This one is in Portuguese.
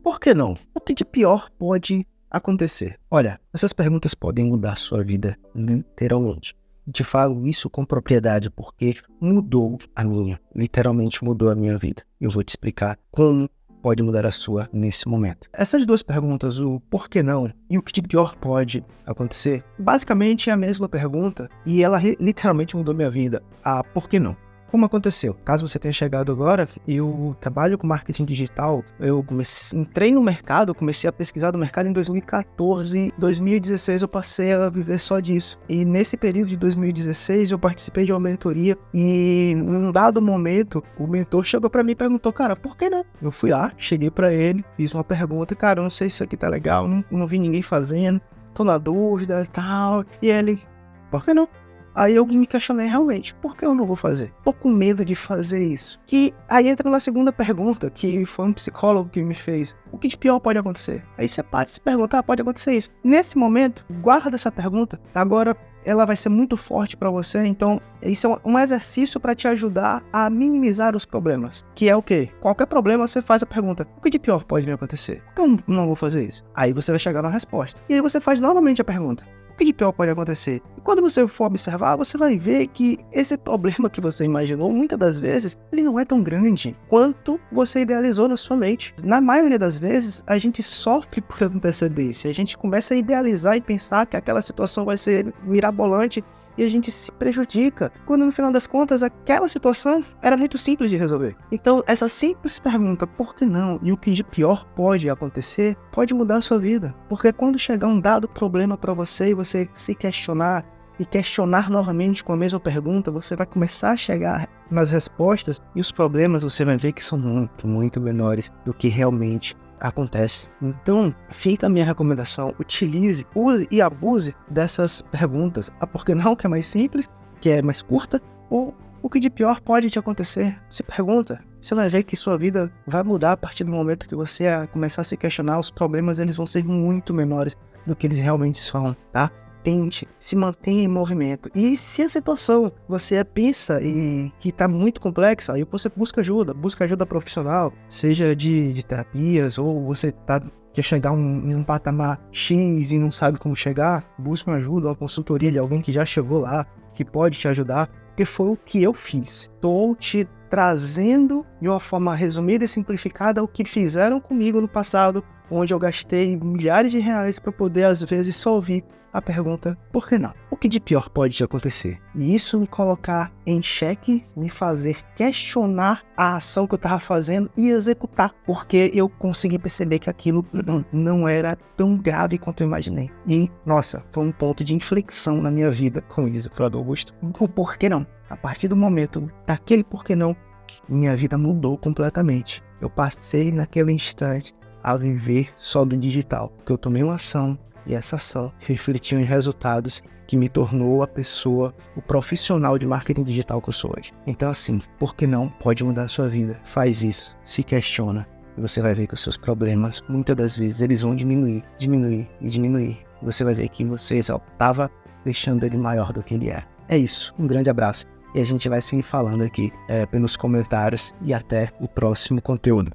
por que não? O que de pior pode acontecer? Olha, essas perguntas podem mudar a sua vida literalmente. Te falo isso com propriedade porque mudou a minha. Literalmente mudou a minha vida. Eu vou te explicar como pode mudar a sua nesse momento. Essas duas perguntas, o por que não e o que de pior pode acontecer, basicamente é a mesma pergunta e ela literalmente mudou minha vida. A por que não? Como aconteceu? Caso você tenha chegado agora, eu trabalho com marketing digital, entrei no mercado, comecei a pesquisar do mercado em 2014, 2016 eu passei a viver só disso. E nesse período de 2016 eu participei de uma mentoria e em um dado momento o mentor chegou pra mim e perguntou, cara, por que não? Eu fui lá, cheguei pra ele, fiz uma pergunta, cara, eu não sei se isso aqui tá legal, não vi ninguém fazendo, tô na dúvida e tal. E ele, por que não? Aí eu me questionei realmente, por que eu não vou fazer? Tô com medo de fazer isso. E aí entra na segunda pergunta, que foi um psicólogo que me fez. O que de pior pode acontecer? Aí você pode se perguntar, pode acontecer isso. Nesse momento, guarda essa pergunta. Agora, ela vai ser muito forte para você, então isso é um exercício para te ajudar a minimizar os problemas. Que é o quê? Qualquer problema, você faz a pergunta, o que de pior pode me acontecer? Por que eu não vou fazer isso? Aí você vai chegar na resposta. E aí você faz novamente a pergunta. O que de pior pode acontecer? E quando você for observar, você vai ver que esse problema que você imaginou, muitas das vezes, ele não é tão grande quanto você idealizou na sua mente. Na maioria das vezes, a gente sofre por antecedência. A gente começa a idealizar e pensar que aquela situação vai ser mirabolante e a gente se prejudica, quando no final das contas aquela situação era muito simples de resolver. Então essa simples pergunta, por que não? E o que de pior pode acontecer, pode mudar a sua vida. Porque quando chegar um dado problema para você e você se questionar e questionar novamente com a mesma pergunta, você vai começar a chegar nas respostas e os problemas você vai ver que são muito, muito menores do que realmente acontece. Então, fica a minha recomendação, utilize, use e abuse dessas perguntas. A por que não, que é mais simples, que é mais curta, ou o que de pior pode te acontecer? Se pergunta, você vai ver que sua vida vai mudar a partir do momento que você começar a se questionar, os problemas eles vão ser muito menores do que eles realmente são, tá? Tente, se mantenha em movimento. E se a situação você pensa que está muito complexa, aí você busca ajuda profissional, seja de terapias, ou você quer chegar em um patamar X e não sabe como chegar, busca uma ajuda, uma consultoria de alguém que já chegou lá, que pode te ajudar, porque foi o que eu fiz. Estou te trazendo de uma forma resumida e simplificada o que fizeram comigo no passado, onde eu gastei milhares de reais para poder, às vezes, só ouvir a pergunta, por que não? O que de pior pode acontecer? E isso me colocar em xeque, me fazer questionar a ação que eu estava fazendo e executar, porque eu consegui perceber que aquilo não era tão grave quanto eu imaginei. E, nossa, foi um ponto de inflexão na minha vida, como diz o Frado Augusto. O por que não? A partir do momento daquele por que não, minha vida mudou completamente. Eu passei naquele instante a viver só do digital, porque eu tomei uma ação e essa ação refletiu em resultados que me tornou a pessoa, o profissional de marketing digital que eu sou hoje. Então assim, por que não pode mudar a sua vida? Faz isso, se questiona e você vai ver que os seus problemas, muitas das vezes, eles vão diminuir. Você vai ver que você só estava deixando ele maior do que ele é. É isso, um grande abraço. E a gente vai seguir falando aqui pelos comentários e até o próximo conteúdo.